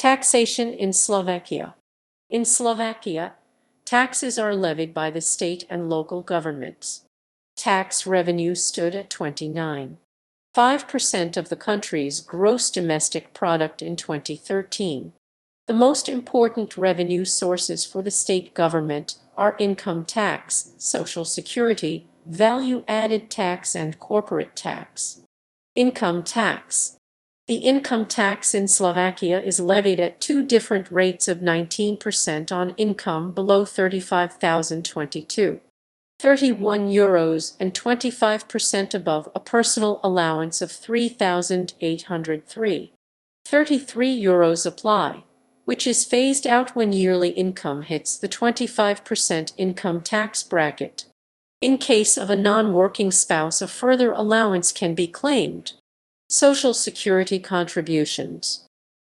Taxation in Slovakia. In Slovakia, taxes are levied by the state and local governments. Tax revenue stood at 29.5% of the country's gross domestic product in 2013. The most important revenue sources for the state government are income tax, social security, value-added tax, and corporate tax. Income tax. The income tax in Slovakia is levied at two different rates of 19% on income below 35,022, €31, and 25% above a personal allowance of 3,803, €33 apply, which is phased out when yearly income hits the 25% income tax bracket. In case of a non-working spouse, a further allowance can be claimed. Social Security contributions.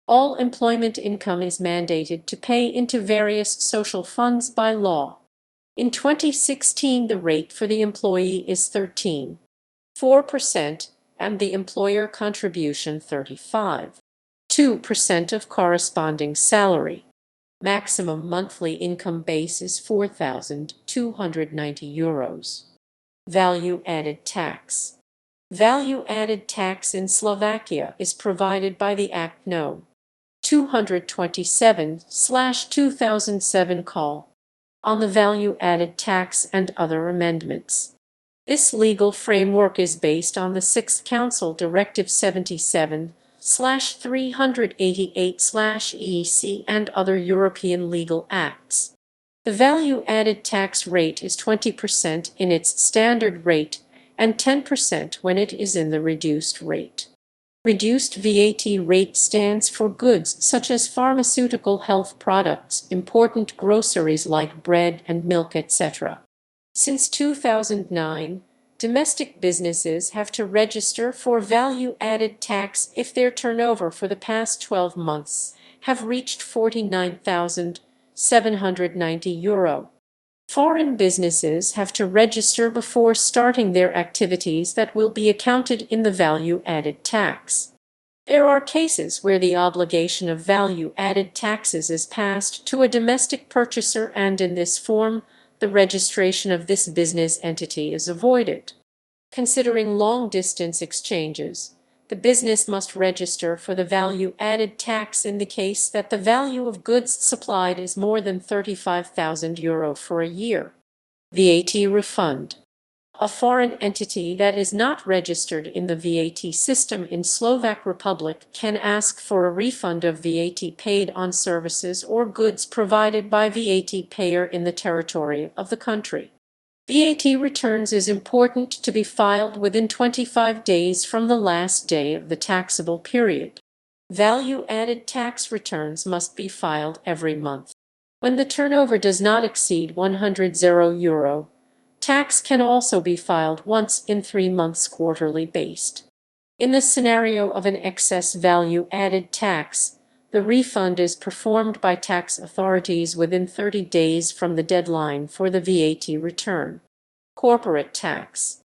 All employment income is mandated to pay into various social funds by law. In 2016, the rate for the employee is 13.4% and the employer contribution 35.2% of corresponding salary. Maximum monthly income base is €4,290. Value-added tax. Value-added tax in Slovakia is provided by the Act No. 227/2007 Call on the Value-Added Tax and other amendments. This legal framework is based on the Sixth Council Directive 77/388/EC and other European legal acts. The value-added tax rate is 20% in its standard rate and 10% when it is in the reduced rate. Reduced VAT rate stands for goods such as pharmaceutical health products, important groceries like bread and milk, etc. Since 2009, domestic businesses have to register for value-added tax if their turnover for the past 12 months have reached €49,790. Foreign businesses have to register before starting their activities that will be accounted in the value-added tax. There are cases where the obligation of value-added taxes is passed to a domestic purchaser, and in this form, the registration of this business entity is avoided. Considering long-distance exchanges, the business must register for the value-added tax in the case that the value of goods supplied is more than €35,000 for a year. VAT refund. A foreign entity that is not registered in the VAT system in Slovak Republic can ask for a refund of VAT paid on services or goods provided by VAT payer in the territory of the country. VAT returns is important to be filed within 25 days from the last day of the taxable period. Value-added tax returns must be filed every month. When the turnover does not exceed €100, tax can also be filed once in 3 months quarterly based. In the scenario of an excess value-added tax, the refund is performed by tax authorities within 30 days from the deadline for the VAT return. Corporate tax.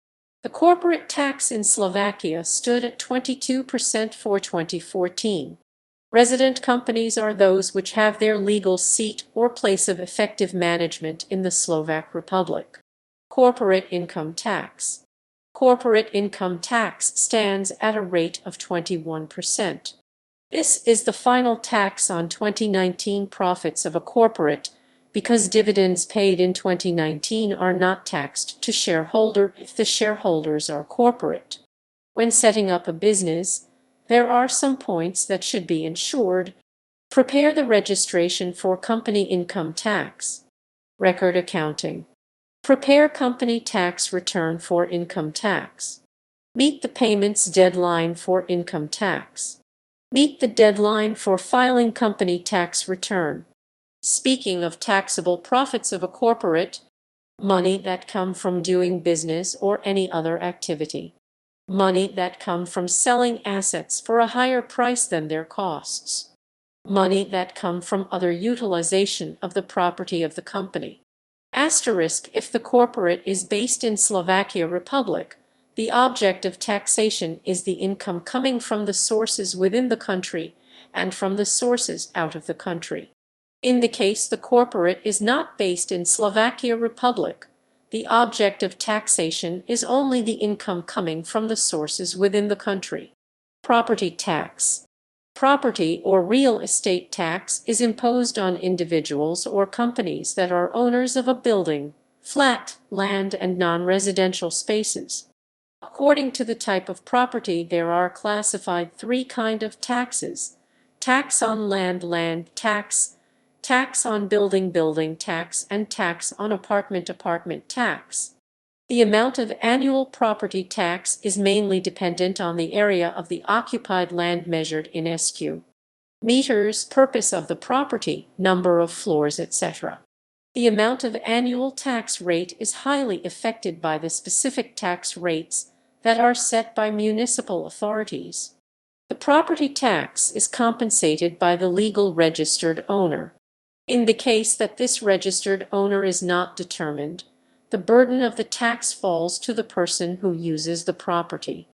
The corporate tax in Slovakia stood at 22% for 2014. Resident companies are those which have their legal seat or place of effective management in the Slovak Republic. Corporate income tax. Corporate income tax stands at a rate of 21%. This is the final tax on 2019 profits of a corporate, because dividends paid in 2019 are not taxed to shareholder if the shareholders are corporate. When setting up a business, there are some points that should be ensured. Prepare the registration for company income tax. Record accounting. Prepare company tax return for income tax. Meet the payments deadline for income tax. Meet the deadline for filing company tax return. Speaking of taxable profits of a corporate, money that come from doing business or any other activity. Money that come from selling assets for a higher price than their costs. Money that come from other utilization of the property of the company. Asterisk if the corporate is based in Slovakia Republic, the object of taxation is the income coming from the sources within the country, and from the sources out of the country. In the case the corporate is not based in Slovakia Republic, the object of taxation is only the income coming from the sources within the country. Property tax. Property or real estate tax is imposed on individuals or companies that are owners of a building, flat, land, and non-residential spaces. According to the type of property, there are classified three kinds of taxes: tax on land, land tax, tax on building, building tax, and tax on apartment, apartment tax. The amount of annual property tax is mainly dependent on the area of the occupied land measured in SQ meters, purpose of the property, number of floors, etc. The amount of annual tax rate is highly affected by the specific tax rates that are set by municipal authorities. The property tax is compensated by the legal registered owner. In the case that this registered owner is not determined, the burden of the tax falls to the person who uses the property.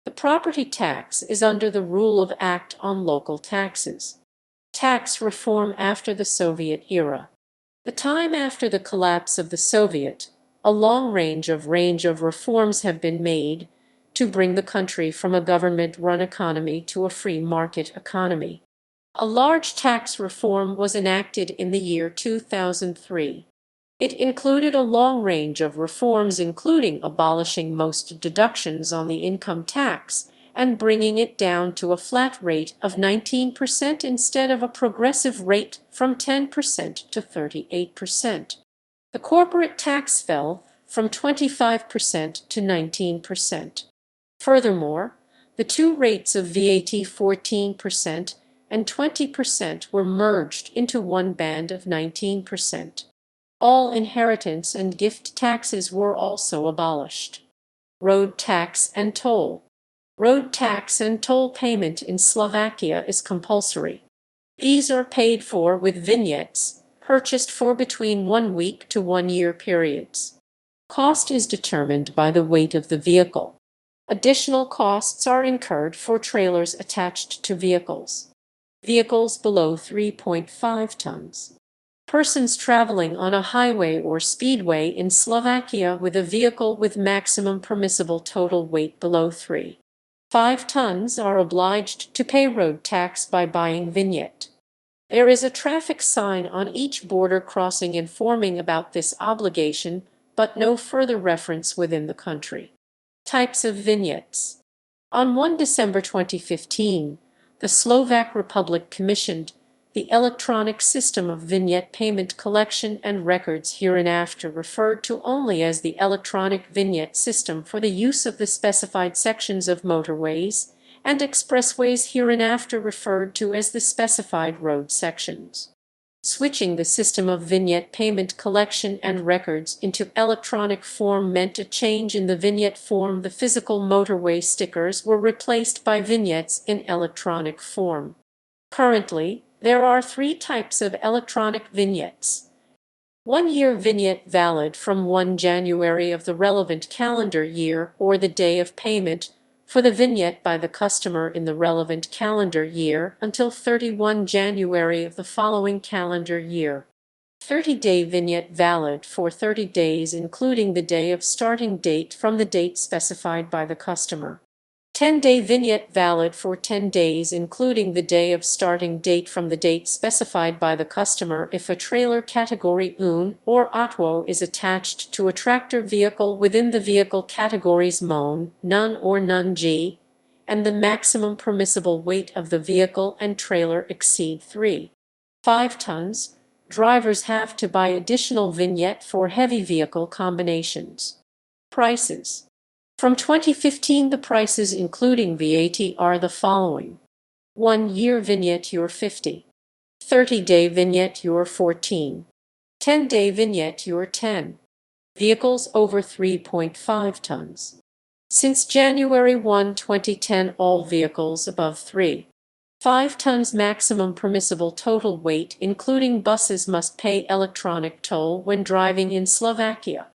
The property tax is under the rule of Act on Local Taxes. Tax reform after the Soviet era. The time after the collapse of the Soviet, a long range of reforms have been made to bring the country from a government-run economy to a free market economy. A large tax reform was enacted in the year 2003. It included a long range of reforms, including abolishing most deductions on the income tax and bringing it down to a flat rate of 19% instead of a progressive rate from 10% to 38%. The corporate tax fell from 25% to 19%. Furthermore, the two rates of VAT, 14% and 20%, were merged into one band of 19%. All inheritance and gift taxes were also abolished. Road tax and toll. Road tax and toll payment in Slovakia is compulsory. These are paid for with vignettes, purchased for between 1 week to 1 year periods. Cost is determined by the weight of the vehicle. Additional costs are incurred for trailers attached to vehicles. Vehicles below 3.5 tons. Persons traveling on a highway or speedway in Slovakia with a vehicle with maximum permissible total weight below 3.5 tons are obliged to pay road tax by buying vignette. There is a traffic sign on each border crossing informing about this obligation, but no further reference within the country. Types of vignettes. On 1 December 2015, the Slovak Republic commissioned the electronic system of vignette payment collection and records, hereinafter referred to only as the electronic vignette system, for the use of the specified sections of motorways and expressways, hereinafter referred to as the specified road sections. Switching the system of vignette payment collection and records into electronic form meant a change in the vignette form. The physical motorway stickers were replaced by vignettes in electronic form. Currently, there are 3 types of electronic vignettes. 1-year vignette valid from 1 January of the relevant calendar year or the day of payment for the vignette by the customer in the relevant calendar year until 31 January of the following calendar year. 30-day vignette valid for 30 days including the day of starting date from the date specified by the customer. 10-day vignette valid for 10 days including the day of starting date from the date specified by the customer if a trailer category UN or ATWO is attached to a tractor vehicle within the vehicle categories MON, none or none G, and the maximum permissible weight of the vehicle and trailer exceed 3.5 tons. Drivers have to buy additional vignette for heavy vehicle combinations. Prices. From 2015, the prices including VAT are the following. 1-year vignette you're 50. 30-day vignette you're 14. 10-day vignette you're 10. Vehicles over 3.5 tons. Since January 1, 2010, all vehicles above 3.5 tons maximum permissible total weight, including buses, must pay electronic toll when driving in Slovakia.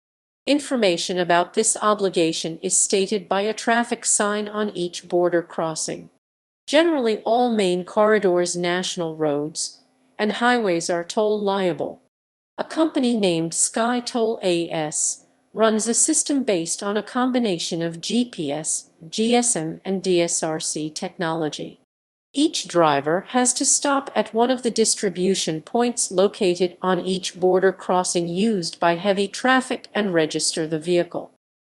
Information about this obligation is stated by a traffic sign on each border crossing. Generally, all main corridors, national roads, and highways are toll liable. A company named SkyToll AS runs a system based on a combination of GPS, GSM, and DSRC technology. Each driver has to stop at one of the distribution points located on each border crossing used by heavy traffic and register the vehicle.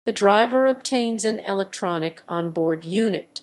The driver obtains an electronic onboard unit,